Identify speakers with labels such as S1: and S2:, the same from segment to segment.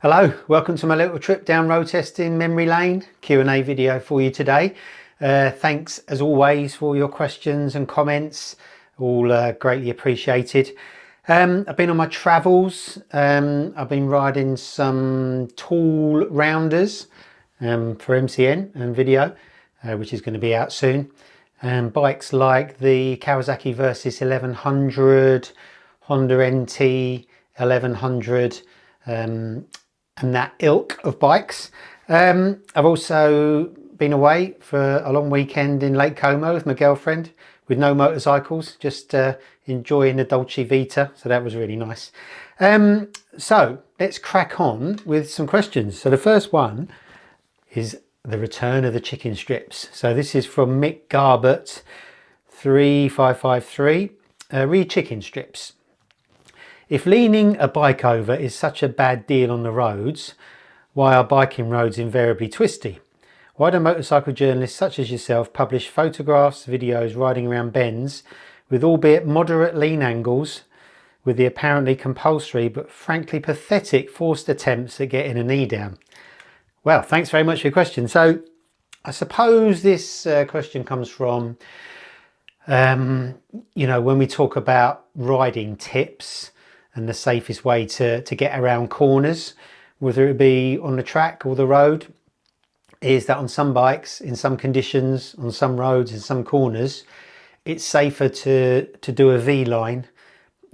S1: Hello, welcome to my little trip down road testing memory lane Q&A video for you today. Thanks as always for your questions and comments, all greatly appreciated. I've been on my travels. I've been riding some tall rounders for MCN and video, which is going to be out soon. Bikes like the Kawasaki Versys 1100, Honda NT 1100, and that ilk of bikes. I've also been away for a long weekend in Lake Como with my girlfriend with no motorcycles, just enjoying the Dolce Vita, so that was really nice. So let's crack on with some questions. So the first one is the return of the chicken strips. So this is from Mick Garbett 3553. Re chicken strips. If leaning a bike over is such a bad deal on the roads, why are biking roads invariably twisty? Why do motorcycle journalists such as yourself publish photographs, videos riding around bends with albeit moderate lean angles with the apparently compulsory but frankly pathetic forced attempts at getting a knee down? Well, thanks very much for your question. So I suppose this question comes from, when we talk about riding tips and the safest way to get around corners, whether it be on the track or the road, is that on some bikes, in some conditions, on some roads, in some corners, it's safer to do a V line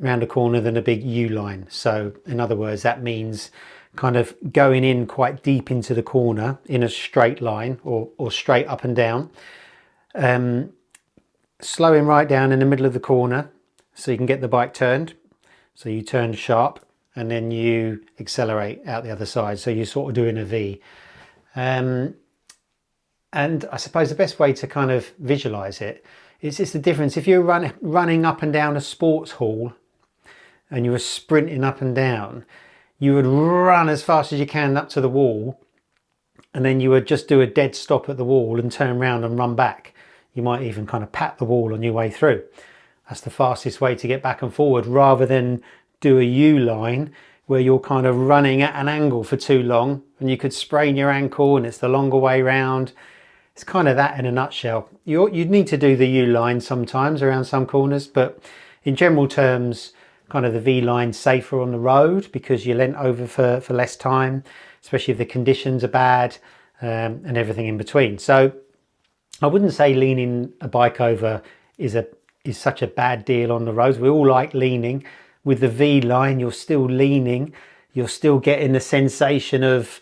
S1: around a corner than a big U line. So in other words, that means kind of going in quite deep into the corner in a straight line or straight up and down, slowing right down in the middle of the corner so you can get the bike turned. So you turn sharp and then you accelerate out the other side. So you're sort of doing a V. And I suppose the best way to kind of visualize it is just the difference. If you're running up and down a sports hall and you were sprinting up and down, you would run as fast as you can up to the wall, and then you would just do a dead stop at the wall and turn around and run back. You might even kind of pat the wall on your way through. That's the fastest way to get back and forward, rather than do a U-line where you're kind of running at an angle for too long and you could sprain your ankle and it's the longer way round. It's kind of that in a nutshell. You'd need to do the U-line sometimes around some corners, but in general terms, kind of the V-line safer on the road because you're leant over for less time, especially if the conditions are bad, and everything in between. So I wouldn't say leaning a bike over is such a bad deal on the roads. We all like leaning. With the V line, you're still leaning. You're still getting the sensation of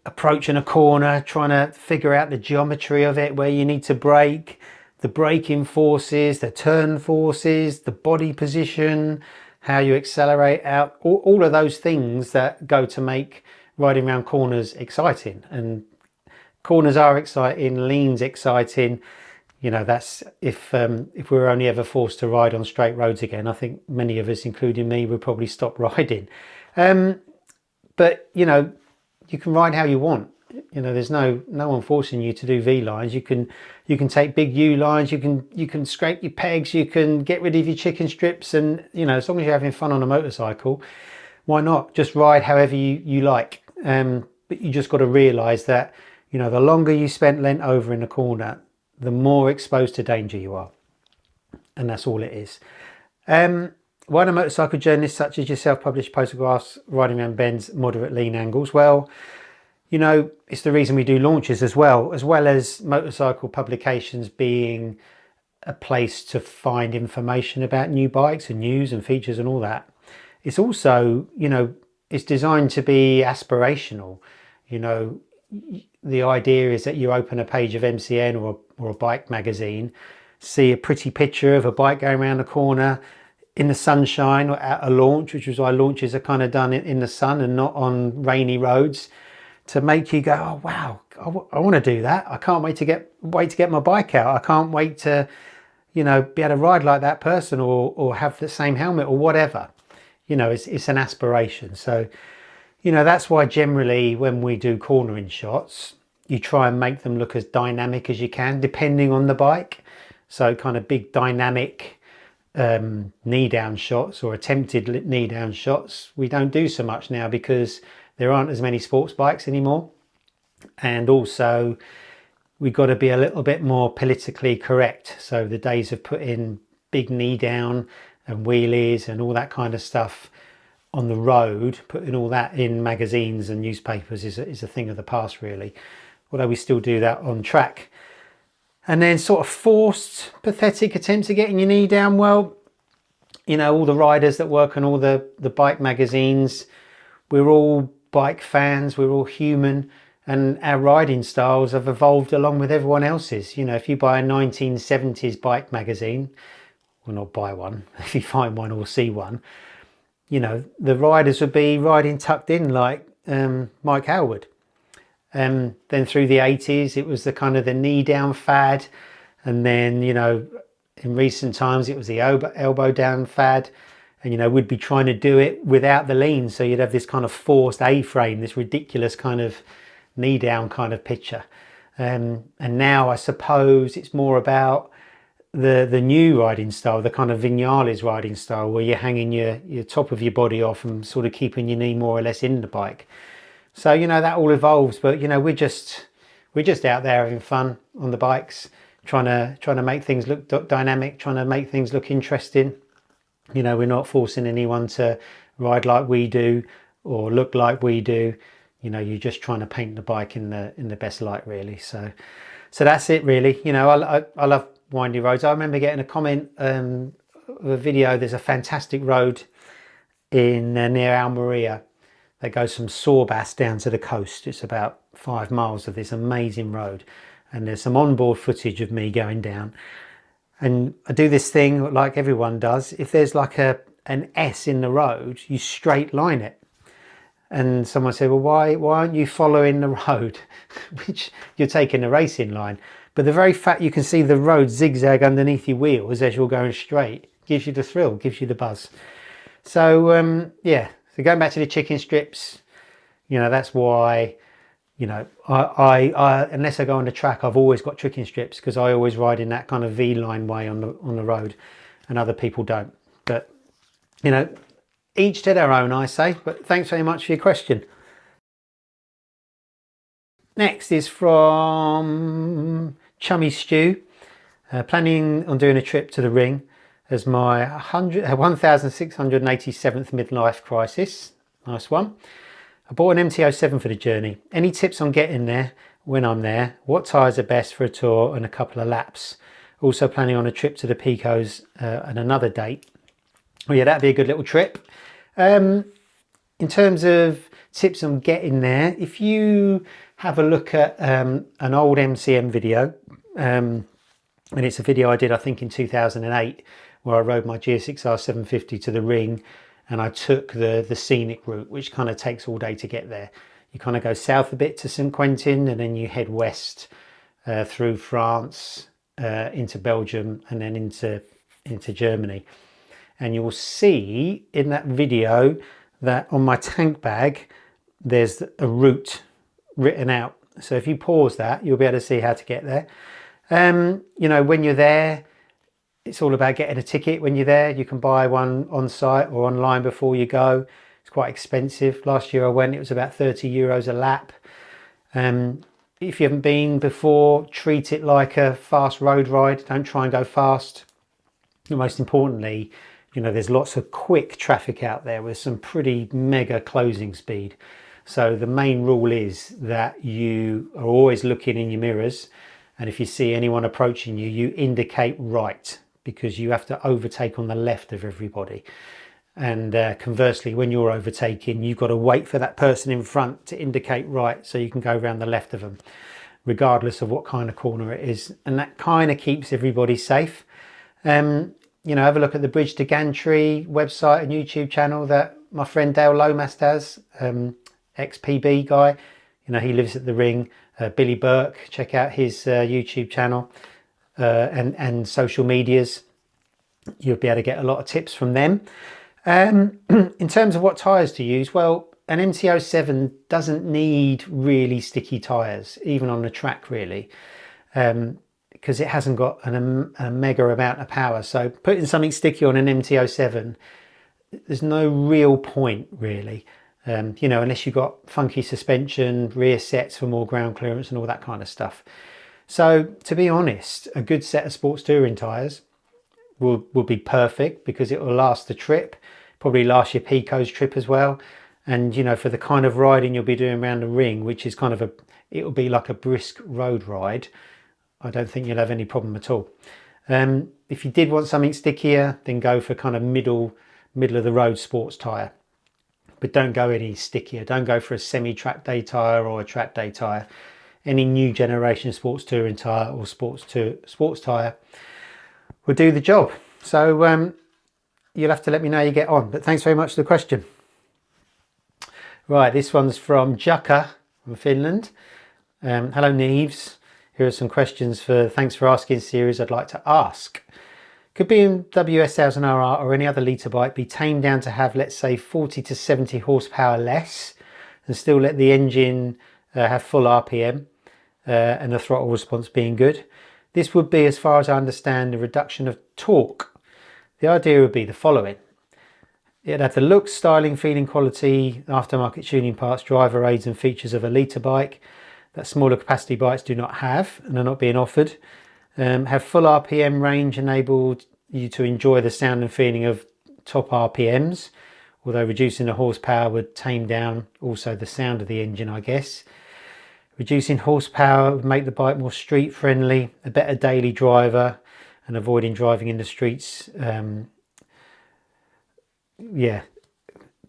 S1: approaching a corner, trying to figure out the geometry of it, where you need to brake, the braking forces, the turn forces, the body position, how you accelerate out, all of those things that go to make riding around corners exciting. And corners are exciting, lean's exciting. You know, that's if we were only ever forced to ride on straight roads again, I think many of us, including me, would probably stop riding. But you know, you can ride how you want. You know, there's no one forcing you to do V lines. You can take big U lines. You can scrape your pegs. You can get rid of your chicken strips, and you know, as long as you're having fun on a motorcycle, why not just ride however you like? But you just got to realise that, you know, the longer you spent leant over in a corner, the more exposed to danger you are. And that's all it is. Why do motorcycle journalists such as yourself publish photographs riding around bends, moderate lean angles? Well, you know, it's the reason we do launches as well as motorcycle publications being a place to find information about new bikes and news and features and all that. It's also, you know, it's designed to be aspirational. You know, the idea is that you open a page of MCN or a bike magazine, see a pretty picture of a bike going around the corner in the sunshine or at a launch, which is why launches are kind of done in the sun and not on rainy roads, to make you go, oh wow, I want to do that. I can't wait to get my bike out. I can't wait to, you know, be able to ride like that person or have the same helmet or whatever. You know, it's an aspiration. So, you know, that's why generally when we do cornering shots, you try and make them look as dynamic as you can, depending on the bike. So kind of big dynamic knee down shots or attempted knee down shots, we don't do so much now because there aren't as many sports bikes anymore, and also we've got to be a little bit more politically correct. So the days of putting big knee down and wheelies and all that kind of stuff on the road, putting all that in magazines and newspapers is a thing of the past, really, although we still do that on track. And then sort of forced, pathetic attempts at getting your knee down. Well, you know, all the riders that work on all the bike magazines, we're all bike fans, we're all human, and our riding styles have evolved along with everyone else's. You know, if you buy a 1970s bike magazine, well, not buy one, if you find one or see one, you know, the riders would be riding tucked in like Mike Howard. Then through the 80s, it was the kind of the knee down fad. And then, you know, in recent times, it was the elbow down fad. And, you know, we'd be trying to do it without the lean. So you'd have this kind of forced A-frame, this ridiculous kind of knee down kind of picture. And now I suppose it's more about the new riding style, the kind of Vignales riding style, where you're hanging your top of your body off and sort of keeping your knee more or less in the bike. So, you know, that all evolves, but, you know, we're just out there having fun on the bikes, trying to make things look dynamic, trying to make things look interesting. You know, we're not forcing anyone to ride like we do or look like we do. You know, you're just trying to paint the bike in the best light, really. So that's it, really. You know, I love windy roads. I remember getting a comment of a video. There's a fantastic road in near Almeria that goes from Sorbas down to the coast. It's about 5 miles of this amazing road, and there's some onboard footage of me going down. And I do this thing like everyone does. If there's like an S in the road, you straight line it. And someone said, well, why aren't you following the road? Which you're taking the racing line. But the very fact you can see the road zigzag underneath your wheels as you're going straight gives you the thrill, gives you the buzz. So yeah, so going back to the chicken strips, you know, that's why, you know, I unless I go on the track, I've always got chicken strips, because I always ride in that kind of V-line way on the road, and other people don't. But, you know, each to their own, I say. But thanks very much for your question. Next is from Chummy Stew. Planning on doing a trip to the ring as my 1687th midlife crisis. Nice one. I bought an MT-07 for the journey. Any tips on getting there when I'm there? What tyres are best for a tour and a couple of laps? Also planning on a trip to the Picos at another date. Well, yeah, that'd be a good little trip. In terms of tips on getting there, if you have a look at an old MCM video, and it's a video I did, I think, in 2008, where I rode my GSX-R 750 to the ring, and I took the scenic route, which kind of takes all day to get there. You kind of go south a bit to St Quentin, and then you head west through France, into Belgium, and then into Germany. And you'll see in that video that on my tank bag, there's a route written out. So if you pause that, you'll be able to see how to get there. You know, when you're there, it's all about getting a ticket. When you're there, you can buy one on site or online before you go. It's quite expensive. Last year I went, it was about 30 euros a lap. If you haven't been before, treat it like a fast road ride. Don't try and go fast. And most importantly, you know, there's lots of quick traffic out there with some pretty mega closing speed. So the main rule is that you are always looking in your mirrors, and if you see anyone approaching you, you indicate right, because you have to overtake on the left of everybody. And conversely, when you're overtaking, you've got to wait for that person in front to indicate right, so you can go around the left of them, regardless of what kind of corner it is. And that kind of keeps everybody safe. You know, have a look at the Bridge to Gantry website and YouTube channel that my friend Dale Lomas does, ex-PB guy. You know, he lives at the ring. Billy Burke, check out his YouTube channel and social medias. You'll be able to get a lot of tips from them. In terms of what tyres to use, well, an MT-07 doesn't need really sticky tyres, even on the track, really. Because it hasn't got a mega amount of power. So putting something sticky on an MT-07, there's no real point, really. You know, unless you've got funky suspension, rear sets for more ground clearance and all that kind of stuff. So to be honest, a good set of sports touring tyres will be perfect, because it will last the trip, probably last your Pico's trip as well. And you know, for the kind of riding you'll be doing around the ring, which is kind of it'll be like a brisk road ride, I don't think you'll have any problem at all. If you did want something stickier, then go for kind of middle of the road sports tyre, but don't go any stickier. Don't go for a semi-track day tyre or a track day tyre. Any new generation sports touring tyre or sports tyre will do the job. So you'll have to let me know how you get on, but thanks very much for the question. Right, this one's from Jukka from Finland. Hello Neves, here are some questions thanks for asking series I'd like to ask. Could BMW S1000RR or any other litre bike be tamed down to have, let's say, 40 to 70 horsepower less and still let the engine have full RPM and the throttle response being good? This would be, as far as I understand, a reduction of torque. The idea would be the following. It'd have the look, styling, feeling, quality, aftermarket tuning parts, driver aids and features of a litre bike that smaller capacity bikes do not have and are not being offered. Have full RPM range, enabled you to enjoy the sound and feeling of top RPMs, although reducing the horsepower would tame down also the sound of the engine, I guess. Reducing horsepower would make the bike more street friendly, a better daily driver, and avoiding driving in the streets.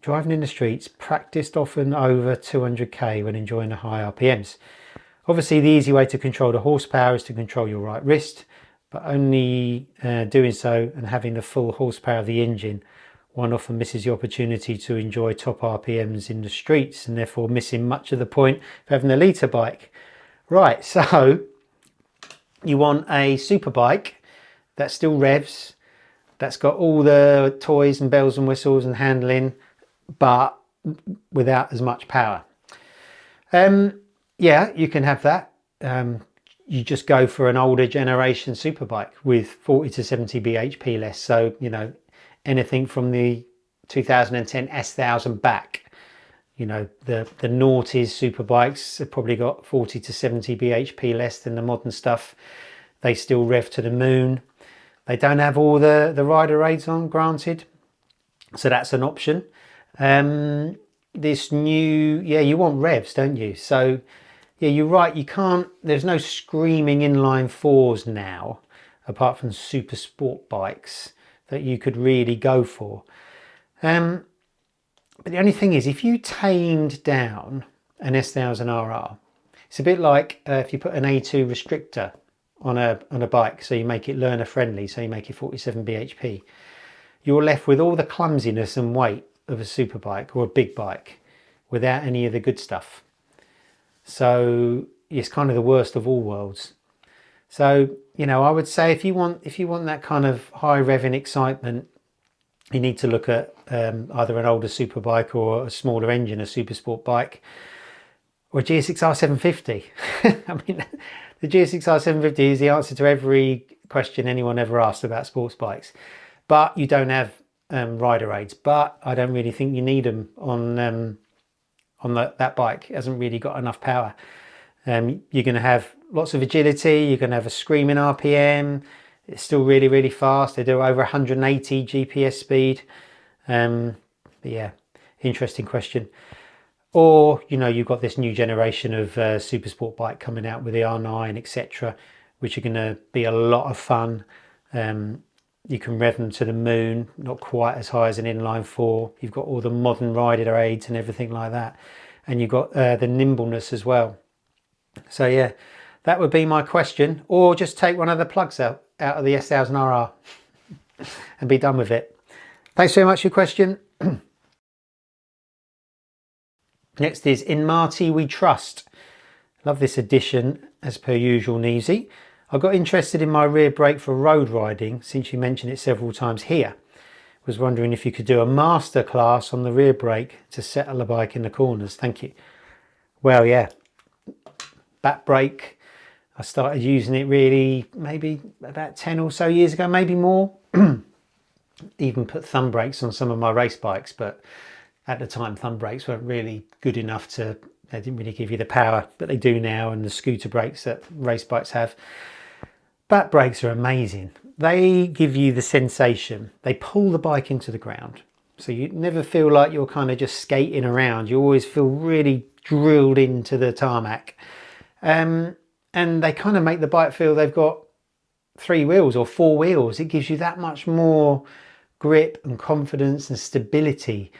S1: Driving in the streets, practiced often over 200k when enjoying the high RPMs. Obviously the easy way to control the horsepower is to control your right wrist, but only doing so and having the full horsepower of the engine, one often misses the opportunity to enjoy top RPMs in the streets, and therefore missing much of the point of having a litre bike. Right, so you want a superbike that still revs, that's got all the toys and bells and whistles and handling, but without as much power. Yeah, you can have that. You just go for an older generation superbike with 40 to 70 bhp less. So, you know, anything from the 2010 S1000 back, you know, the noughties superbikes have probably got 40 to 70 bhp less than the modern stuff. They still rev to the moon. They don't have all the rider aids on, granted, so that's an option. This new, yeah, you want revs, don't you? So yeah, you're right, you can't, there's no screaming inline fours now, apart from super sport bikes, that you could really go for. But the only thing is, if you tamed down an S1000RR, it's a bit like if you put an A2 restrictor on a bike, so you make it learner friendly, so you make it 47 bhp, you're left with all the clumsiness and weight of a super bike or a big bike without any of the good stuff. So it's kind of the worst of all worlds. So, you know, I would say if you want that kind of high revving excitement, you need to look at either an older super bike or a smaller engine, a super sport bike, or a GSX-R 750. I mean, the GSX-R 750 is the answer to every question anyone ever asked about sports bikes. But you don't have rider aids. But I don't really think you need them on that bike. It hasn't really got enough power. You're going to have lots of agility. You're going to have a screaming RPM. It's still really, really fast. They do over 180 GPS speed. But yeah, interesting question. Or, you know, you've got this new generation of super sport bike coming out with the R9, etc., which are going to be a lot of fun. You can rev them to the moon, not quite as high as an inline four. You've got all the modern rider aids and everything like that. And you've got the nimbleness as well. So yeah, that would be my question. Or just take one of the plugs out of the S1000RR and be done with it. Thanks very much for your question. Next is In Marty We Trust. Love this addition as per usual, Neesy. I got interested in my rear brake for road riding since you mentioned it several times here. Was wondering if you could do a master class on the rear brake to settle the bike in the corners. Thank you. Well, yeah, back brake. I started using it really maybe about 10 or so years ago, maybe more. Even put thumb brakes on some of my race bikes, but At the time, thumb brakes weren't really good enough to, they didn't really give you the power, but they do now, and the scooter brakes that race bikes have. Back brakes are amazing. They give you the sensation, they pull the bike into the ground. So you never feel like you're kind of just skating around. You always feel really drilled into the tarmac. And they kind of make the bike feel they've got 3 wheels or 4 wheels. It gives you that much more grip and confidence and stability.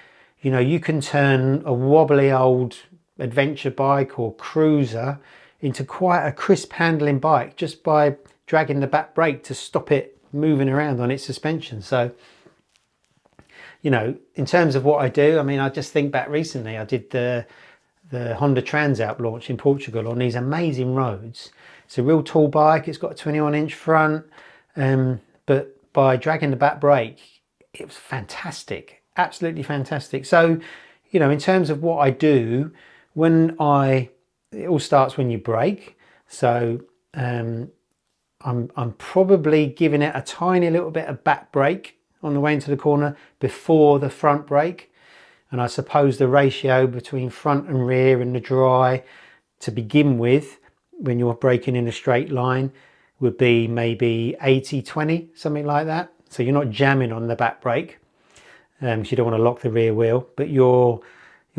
S1: You know, you can turn a wobbly old adventure bike or cruiser into quite a crisp handling bike just by dragging the back brake to stop it moving around on its suspension. So, you know, in terms of what I do, I mean, I just think back recently, I did the Honda Transalp launch in Portugal on these amazing roads. It's a real tall bike, it's got a 21-inch front, but by dragging the back brake, it was fantastic, absolutely fantastic. So, you know, in terms of what I do, it all starts when you brake. So I'm probably giving it a tiny little bit of back brake on the way into the corner before the front brake. And I suppose the ratio between front and rear and the dry to begin with, when you're braking in a straight line, would be maybe 80-20, something like that. So you're not jamming on the back brake, because you don't want to lock the rear wheel, but you're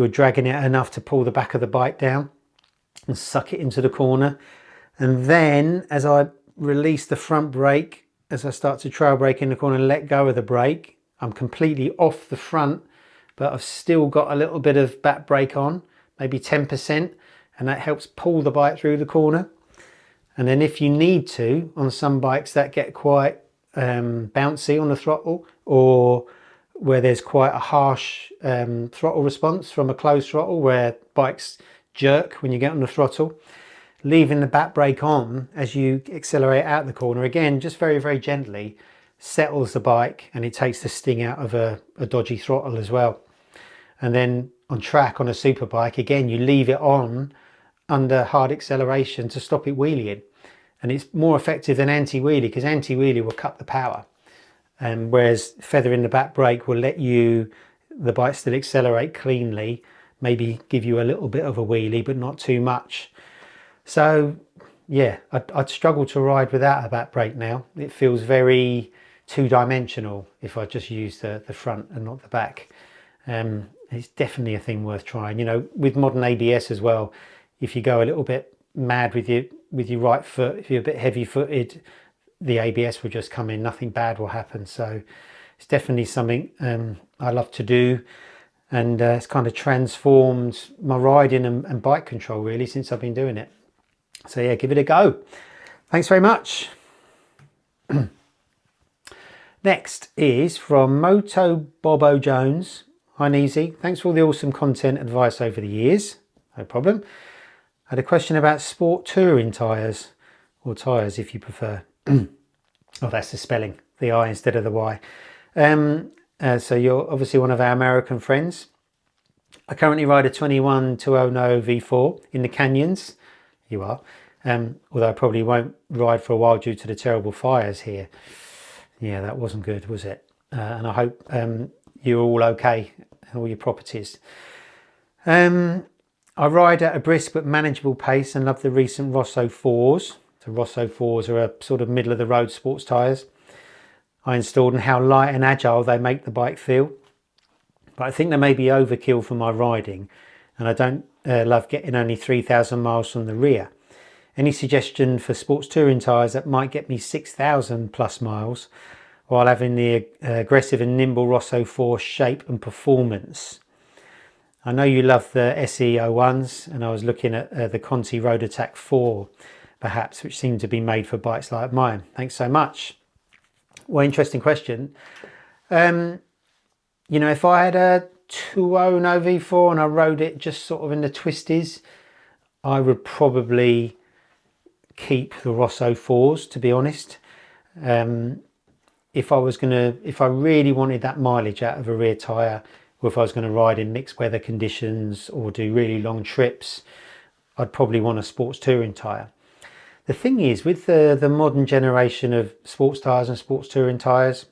S1: dragging it enough to pull the back of the bike down and suck it into the corner. And then as I release the front brake, as I start to trail brake in the corner and let go of the brake, I'm completely off the front, but I've still got a little bit of back brake on, maybe 10%, and that helps pull the bike through the corner. And then if you need to, on some bikes that get quite bouncy on the throttle, or where there's quite a harsh throttle response from a closed throttle where bikes jerk when you get on the throttle, leaving the back brake on as you accelerate out the corner, again, just very, very gently, settles the bike, and it takes the sting out of a dodgy throttle as well. And then on track on a super bike, again, you leave it on under hard acceleration to stop it wheeling. And it's more effective than anti-wheelie, because anti-wheelie will cut the power. Whereas feathering the back brake will let the bike still accelerate cleanly, maybe give you a little bit of a wheelie, but not too much. So yeah, I'd struggle to ride without a back brake now. It feels very two-dimensional if I just use the front and not the back. It's definitely a thing worth trying. You know, with modern ABS as well, if you go a little bit mad with your right foot, if you're a bit heavy-footed, the ABS will just come in, nothing bad will happen. So it's definitely something I love to do, and it's kind of transformed my riding and bike control really since I've been doing it. So yeah, give it a go. Thanks very much. Next is from Moto Bobo Jones. Hi Neezy, thanks for all the awesome content advice over the years. No problem. I had a question about sport touring tyres, or tyres if you prefer. Oh, that's the spelling, the I instead of the Y. So you're obviously one of our American friends. I currently ride a 21 Tuono V4 in the canyons. You are. Although I probably won't ride for a while due to the terrible fires here. Yeah, that wasn't good, was it? And I hope you're all okay, all your properties. I ride at a brisk but manageable pace and love the recent Rosso 4s. The Rosso 4s are a sort of middle of the road sports tyres I installed, and how light and agile they make the bike feel. But I think they may be overkill for my riding, and I don't love getting only 3,000 miles from the rear. Any suggestion for sports touring tyres that might get me 6,000 plus miles while having the aggressive and nimble Rosso 4 shape and performance? I know you love the SE01s, and I was looking at the Conti Road Attack 4 perhaps, which seem to be made for bikes like mine. Thanks so much. Well, interesting question. You know, if I had a Tuono V4 and I rode it just sort of in the twisties, I would probably keep the Rosso 4s, to be honest. If I really wanted that mileage out of a rear tyre, or if I was going to ride in mixed weather conditions or do really long trips, I'd probably want a sports touring tyre. The thing is, with the modern generation of sports tyres and sports touring tyres,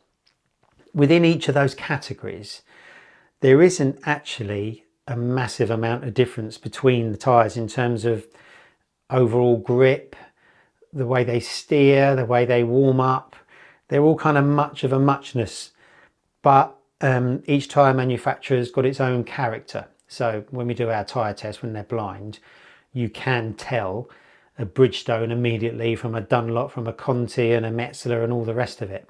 S1: within each of those categories, there isn't actually a massive amount of difference between the tyres in terms of overall grip, the way they steer, the way they warm up. They're all kind of much of a muchness, but each tyre manufacturer's got its own character. So when we do our tyre test, when they're blind, you can tell a Bridgestone immediately from a Dunlop, from a Conti and a Metzeler and all the rest of it.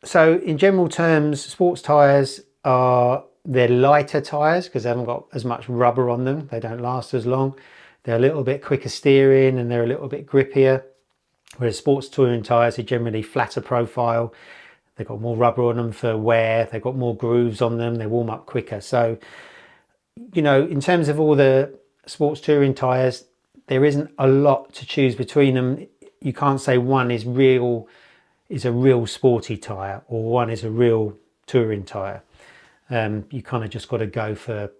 S1: So in general terms, sports tyres they're lighter tyres because they haven't got as much rubber on them. They don't last as long. They're a little bit quicker steering and they're a little bit grippier. Whereas sports touring tyres are generally flatter profile. They've got more rubber on them for wear. They've got more grooves on them. They warm up quicker. So, you know, in terms of all the sports touring tyres, there isn't a lot to choose between them. You can't say one is a real sporty tyre or one is a real touring tyre. You kind of just got to go for,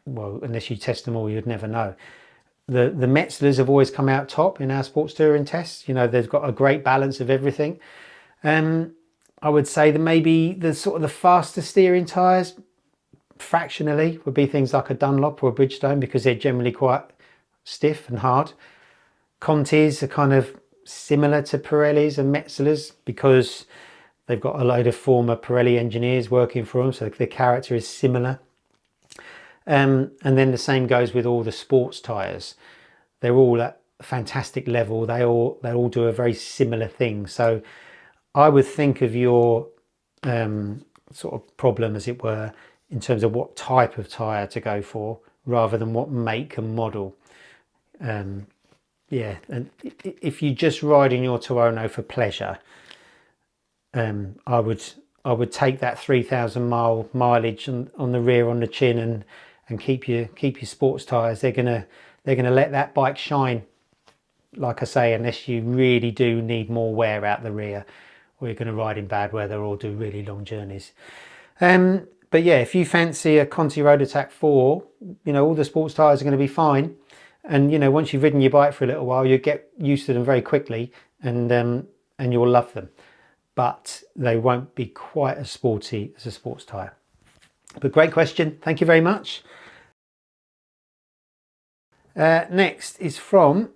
S1: well, unless you test them all, you'd never know. The Metzelers have always come out top in our sports touring tests. You know, they've got a great balance of everything. I would say that maybe the sort of the faster steering tyres, fractionally, would be things like a Dunlop or a Bridgestone because they're generally quite stiff and hard. Contis are kind of similar to Pirellis and Metzelers because they've got a load of former Pirelli engineers working for them, so their character is similar. And then the same goes with all the sports tyres. They're all at a fantastic level. They all do a very similar thing. So I would think of your sort of problem, as it were, in terms of what type of tyre to go for rather than what make and model. Yeah, and if you're just riding your Tuono for pleasure, I would take that 3,000 mile mileage on the rear, on the chin, and keep your sports tyres. They're gonna let that bike shine, like I say, unless you really do need more wear out the rear, or you're going to ride in bad weather or do really long journeys. But yeah, if you fancy a Conti Road Attack 4, you know, all the sports tyres are going to be fine. And, you know, once you've ridden your bike for a little while, you get used to them very quickly and you'll love them. But they won't be quite as sporty as a sports tyre. But great question. Thank you very much. Next is from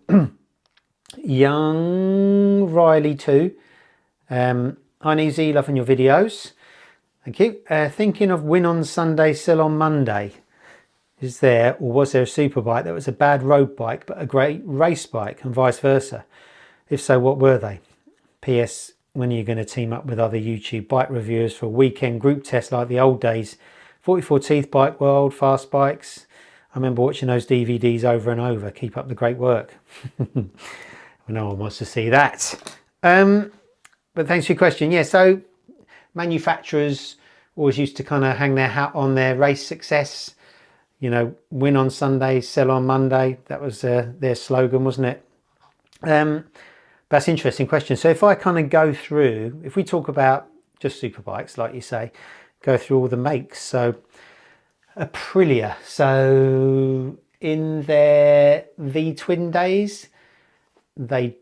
S1: Young Riley 2. Hi Easy, loving your videos. Thank you. Thinking of win on Sunday, sell on Monday. Is there or was there a superbike that was a bad road bike but a great race bike, and vice versa? If so, what were they? PS, when are you going to team up with other YouTube bike reviewers for a weekend group test like the old days? 44 Teeth Bike World, fast bikes. I remember watching those DVDs over and over. Keep up the great work. No one wants to see that. But thanks for your question. Yeah, so manufacturers always used to kind of hang their hat on their race success. You know, win on Sunday, sell on Monday. That was their slogan, wasn't it? That's an interesting question. So if I kind of go through, if we talk about just superbikes, like you say, go through all the makes. So Aprilia. So in their V-twin days, they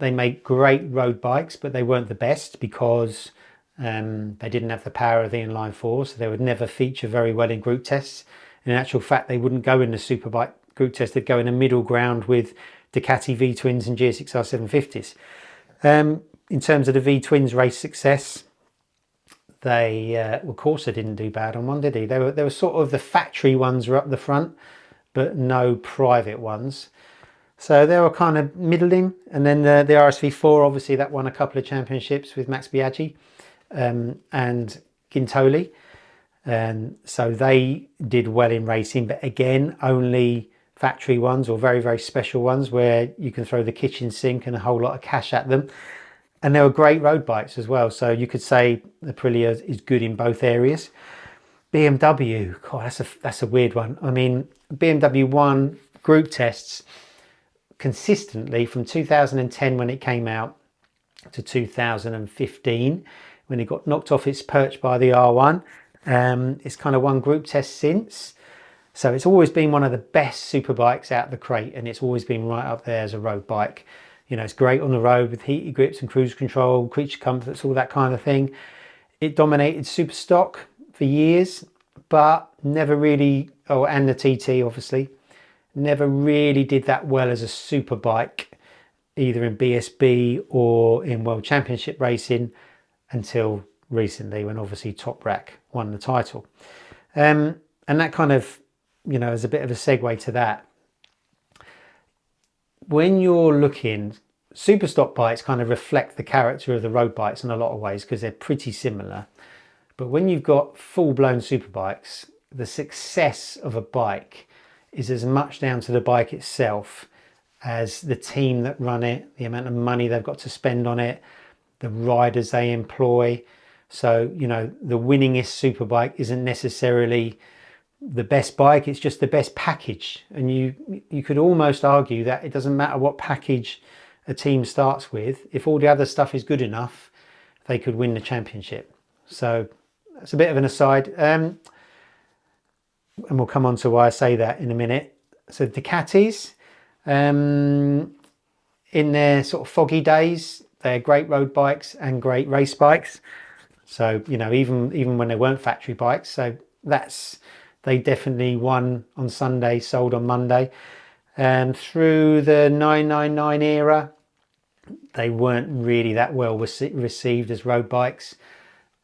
S1: make great road bikes, but they weren't the best because they didn't have the power of the inline four, so they would never feature very well in group tests. In actual fact, they wouldn't go in the superbike group test. They'd go in a middle ground with Ducati V-twins and GSX-R 750s. In terms of the V-twins race success, they of course they didn't do bad on one, did he? They were sort of the factory ones were up the front, but no private ones. So they were kind of middling. And then the RSV4, obviously that won a couple of championships with Max Biaggi and Gintoli. So they did well in racing, but again, only factory ones or very, very special ones where you can throw the kitchen sink and a whole lot of cash at them. And they were great road bikes as well. So you could say Aprilia is good in both areas. BMW, God, that's a weird one. I mean, BMW won group tests consistently from 2010 when it came out to 2015 when it got knocked off its perch by the R1. It's kind of won group tests since. So it's always been one of the best superbikes out the crate, and it's always been right up there as a road bike. You know, it's great on the road with heated grips and cruise control, creature comforts, all that kind of thing. It dominated super stock for years, but never really, oh, and the TT obviously, never really did that well as a super bike, either in BSB or in World Championship racing until recently, when obviously Top Rack won the title. And that kind of, is a bit of a segue to that. When you're looking, super stock bikes kind of reflect the character of the road bikes in a lot of ways because they're pretty similar. But when you've got full-blown super bikes, the success of a bike is as much down to the bike itself as the team that run it, the amount of money they've got to spend on it, the riders they employ. So, the winningest super bike isn't necessarily the best bike, it's just the best package. And you could almost argue that it doesn't matter what package a team starts with, if all the other stuff is good enough, they could win the championship. So that's a bit of an aside. And we'll come on to why I say that in a minute. So Ducatis, in their sort of foggy days, they're great road bikes and great race bikes. So, even when they weren't factory bikes. So they definitely won on Sunday, sold on Monday. And through the 999 era, they weren't really that well received as road bikes.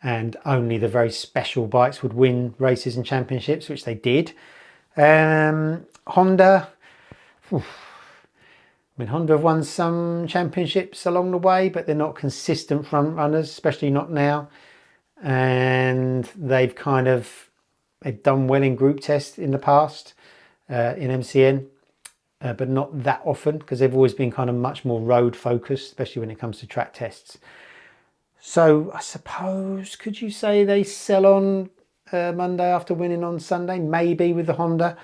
S1: And only the very special bikes would win races and championships, which they did. Honda, Honda have won some championships along the way, but they're not consistent front runners, especially not now. And they've done well in group tests in the past, in MCN, but not that often because they've always been kind of much more road focused, especially when it comes to track tests. So I suppose, could you say they sell on Monday after winning on Sunday? Maybe with the Honda.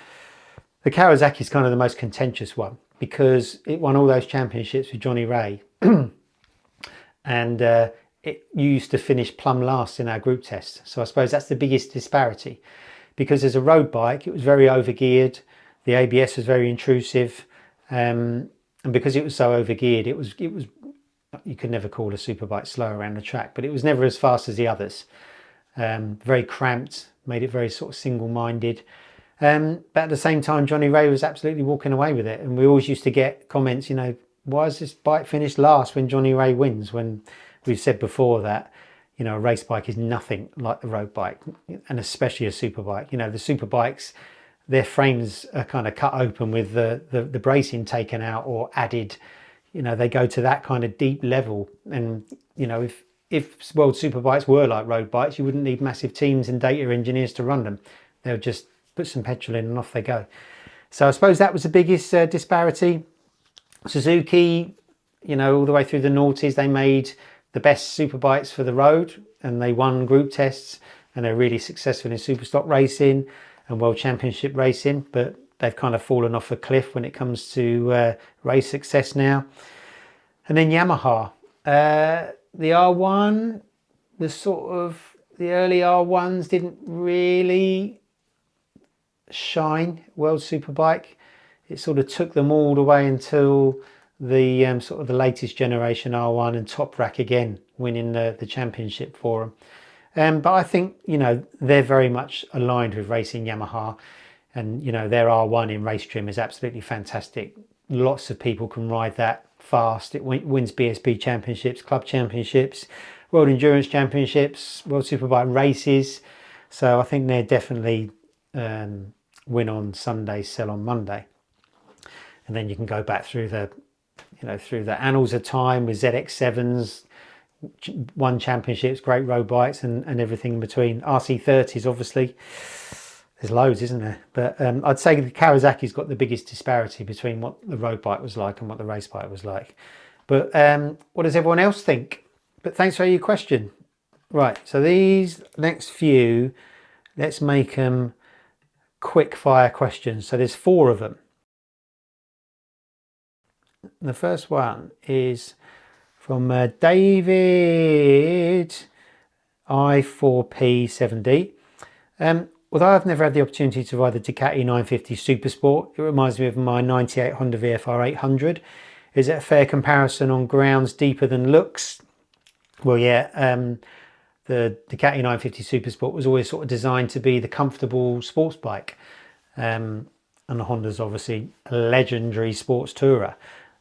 S1: The Kawasaki is kind of the most contentious one because it won all those championships with Johnny Ray. And it used to finish plumb last in our group test. So I suppose that's the biggest disparity. Because as a road bike, it was very overgeared. The ABS was very intrusive. And because it was so overgeared, it was you could never call a superbike slow around the track, but it was never as fast as the others. Very cramped, made it very sort of single-minded. But at the same time, Johnny Ray was absolutely walking away with it. And we always used to get comments, why is this bike finished last when Johnny Ray wins? When we've said before that, a race bike is nothing like the road bike, and especially a super bike. The super bikes, their frames are kind of cut open with the bracing taken out or added. They go to that kind of deep level. And, if world superbikes were like road bikes, you wouldn't need massive teams and data engineers to run them. They'll just put some petrol in and off they go. So I suppose that was the biggest disparity. Suzuki, all the way through the noughties, they made the best superbikes for the road and they won group tests and they're really successful in super stock racing and world championship racing, but they've kind of fallen off a cliff when it comes to race success now. And then Yamaha, the R1, the early R1s didn't really shine world superbike. It sort of took them all the way until the sort of the latest generation R1 and Top Rack again winning the championship for them. But I think they're very much aligned with racing Yamaha, and their R1 in race trim is absolutely fantastic. Lots of people can ride that fast. It wins BSB championships, club championships, world endurance championships, world superbike races. So I think they're definitely win on Sunday, sell on Monday. And then you can go back through the annals of time with ZX-7s, won championships, great road bikes, and everything in between. RC30s, obviously. There's loads, isn't there? But I'd say the Kawasaki's got the biggest disparity between what the road bike was like and what the race bike was like. But what does everyone else think? But thanks for your question. Right, so these next few, let's make them quick fire questions. So there's 4 of them. The first one is from David I4P7D. Although I've never had the opportunity to ride the Ducati 950 Supersport, it reminds me of my 98 Honda VFR 800. Is it a fair comparison on grounds deeper than looks? Well, yeah. the Ducati 950 Supersport was always sort of designed to be the comfortable sports bike. And the Honda's obviously a legendary sports tourer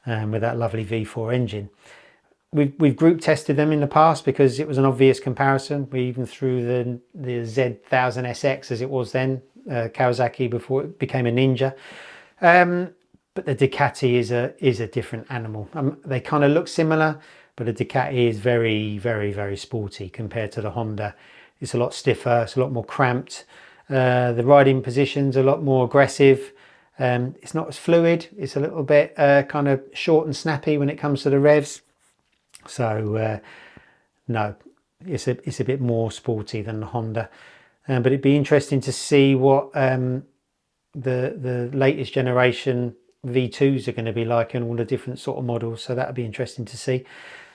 S1: with that lovely V4 engine. We've group tested them in the past because it was an obvious comparison. We even threw the Z1000SX, as it was then, Kawasaki, before it became a Ninja. But the Ducati is a different animal. They kind of look similar, but the Ducati is very, very, very sporty compared to the Honda. It's a lot stiffer, it's a lot more cramped. The riding position's a lot more aggressive. It's not as fluid. It's a little bit kind of short and snappy when it comes to the revs. So no, it's a bit more sporty than the Honda. But it'd be interesting to see what the latest generation V2s are going to be like in all the different sort of models. So that'd be interesting to see.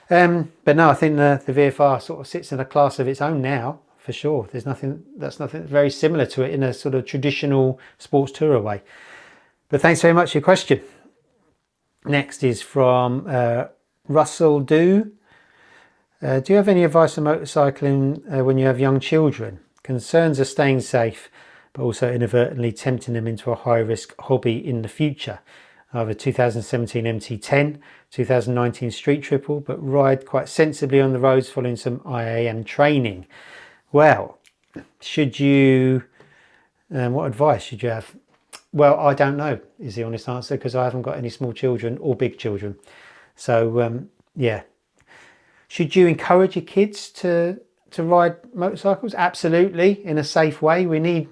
S1: But no, I think the VFR sort of sits in a class of its own now, for sure. There's nothing very similar to it in a sort of traditional sports tourer way. But thanks very much for your question. Next is from Russell Do. Do you have any advice on motorcycling when you have young children? Concerns are staying safe, but also inadvertently tempting them into a high-risk hobby in the future. I have a 2017 MT10, 2019 Street Triple, but ride quite sensibly on the roads following some IAM training. Well, should you... what advice should you have? Well, I don't know, is the honest answer, because I haven't got any small children or big children. So, yeah. Should you encourage your kids to ride motorcycles? Absolutely, in a safe way. We need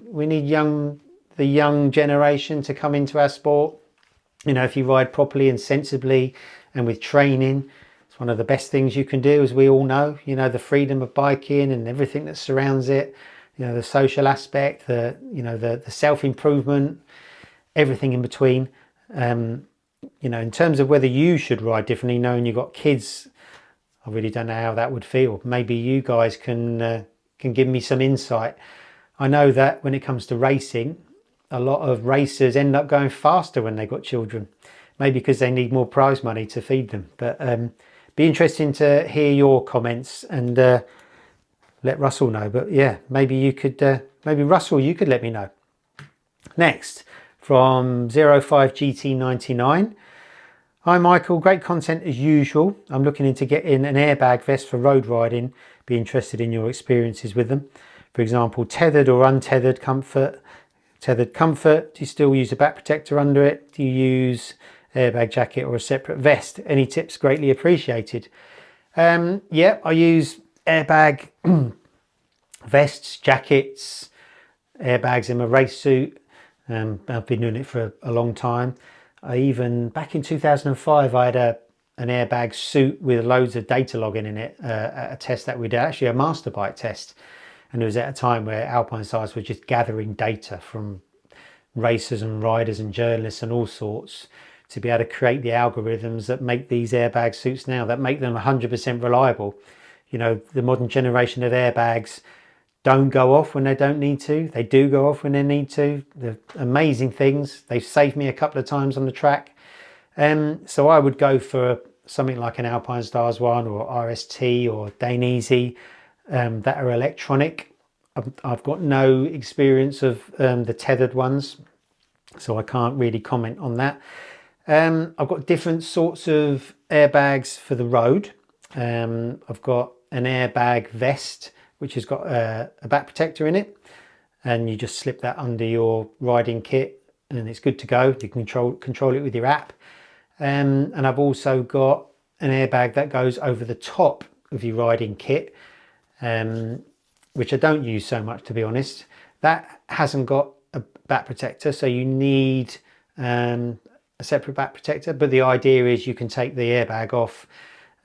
S1: the young generation to come into our sport. You know, if you ride properly and sensibly and with training, it's one of the best things you can do, as we all know. You know, the freedom of biking and everything that surrounds it. You know, the social aspect, the self-improvement, everything in between. You know, in terms of whether you should ride differently, knowing you've got kids, I really don't know how that would feel. Maybe you guys can give me some insight. I know that when it comes to racing, a lot of racers end up going faster when they've got children. Maybe because they need more prize money to feed them. But be interesting to hear your comments and let Russell know. But yeah, maybe you could, maybe Russell, you could let me know. Next, from 05GT99. Hi Michael, great content as usual. I'm looking into getting an airbag vest for road riding. Be interested in your experiences with them. For example, tethered or untethered comfort. Tethered comfort, do you still use a back protector under it? Do you use airbag jacket or a separate vest? Any tips greatly appreciated. Yeah, I use airbag vests, jackets, airbags in my race suit. I've been doing it for a long time. I even, back in 2005, I had an airbag suit with loads of data logging in it at a test that we did, actually a master bike test. And it was at a time where Alpinestars were just gathering data from racers and riders and journalists and all sorts to be able to create the algorithms that make these airbag suits now, that make them 100% reliable. You know, the modern generation of airbags don't go off when they don't need to. They do go off when they need to. They're amazing things. They've saved me a couple of times on the track. So I would go for something like an Alpinestars one or RST or Dainese that are electronic. I've got no experience of the tethered ones, so I can't really comment on that. I've got different sorts of airbags for the road. I've got an airbag vest, which has got a back protector in it, and you just slip that under your riding kit and it's good to go. You can control it with your app. And I've also got an airbag that goes over the top of your riding kit, which I don't use so much, to be honest. That hasn't got a back protector, so you need a separate back protector. But the idea is you can take the airbag off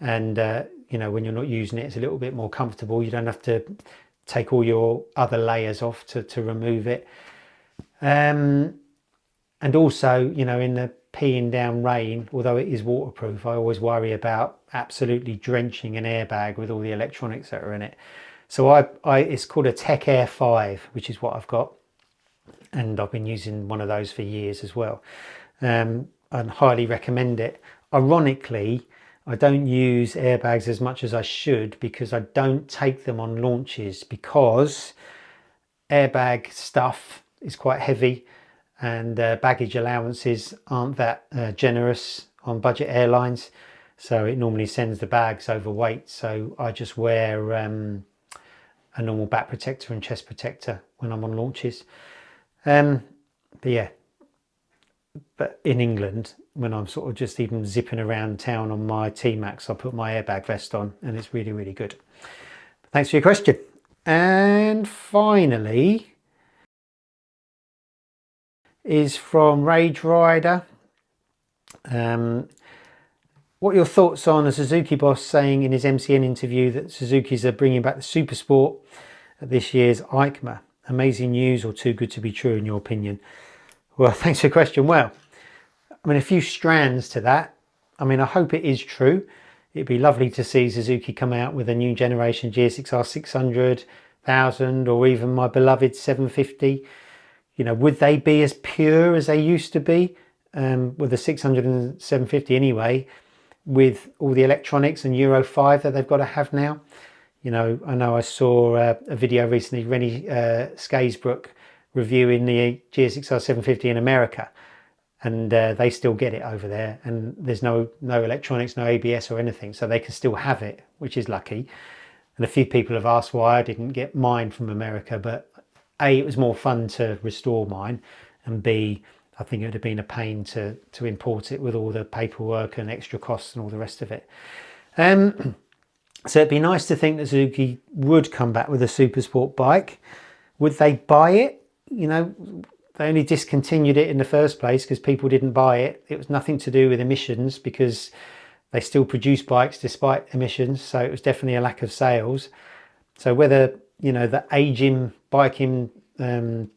S1: and you know, when you're not using it, it's a little bit more comfortable. You don't have to take all your other layers off to remove it. And also, you know, in the peeing down rain, although it is waterproof, I always worry about absolutely drenching an airbag with all the electronics that are in it. So it's called a Tech Air 5, which is what I've got. And I've been using one of those for years as well. And highly recommend it. Ironically, I don't use airbags as much as I should because I don't take them on launches, because airbag stuff is quite heavy and baggage allowances aren't that generous on budget airlines, so it normally sends the bags overweight. So I just wear a normal back protector and chest protector when I'm on launches. But yeah, but in England, when I'm sort of just even zipping around town on my T-Max, I put my airbag vest on and it's really, really good. Thanks for your question. And finally is from Rage Rider. What are your thoughts on a Suzuki boss saying in his MCN interview that Suzuki's are bringing back the Supersport at this year's EICMA? Amazing news or too good to be true in your opinion? Well, thanks for the question. Well, I mean, a few strands to that. I mean, I hope it is true. It'd be lovely to see Suzuki come out with a new generation GSX-R 600, 1000, or even my beloved 750. You know, would they be as pure as they used to be with the 600 and 750 anyway, with all the electronics and Euro 5 that they've got to have now? You know I saw a video recently, Rennie Skaysbrook reviewing the GSX-R 750 in America, and they still get it over there, and there's no electronics, no ABS or anything, so they can still have it, which is lucky. And a few people have asked why I didn't get mine from America, but A, it was more fun to restore mine, and B, I think it would have been a pain to import it with all the paperwork and extra costs and all the rest of it. So it'd be nice to think that Suzuki would come back with a Supersport bike. Would they buy it? You know, they only discontinued it in the first place because people didn't buy it. It was nothing to do with emissions, because they still produce bikes despite emissions. So it was definitely a lack of sales. So whether, you know, the aging biking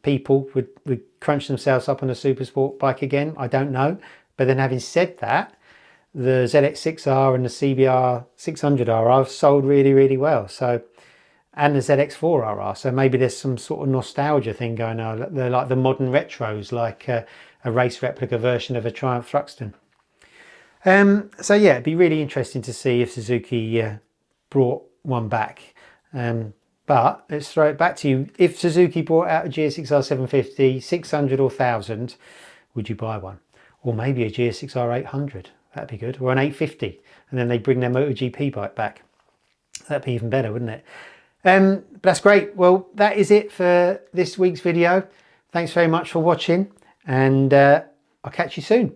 S1: people would crunch themselves up on a Supersport bike again, I don't know. But then having said that, the ZX-6R and the CBR 600R have sold really, really well. So, and the ZX-4RR. So maybe there's some sort of nostalgia thing going on. They're like the modern retros, like a race replica version of a Triumph Thruxton. So yeah, it'd be really interesting to see if Suzuki brought one back. But let's throw it back to you. If Suzuki brought out a GSX-R 750, 600 or 1000, would you buy one? Or maybe a GSX-R 800? That'd be good. Or an 850, and then they bring their MotoGP bike back. That'd be even better, wouldn't it? But that's great. Well, that is it for this week's video. Thanks very much for watching, and I'll catch you soon.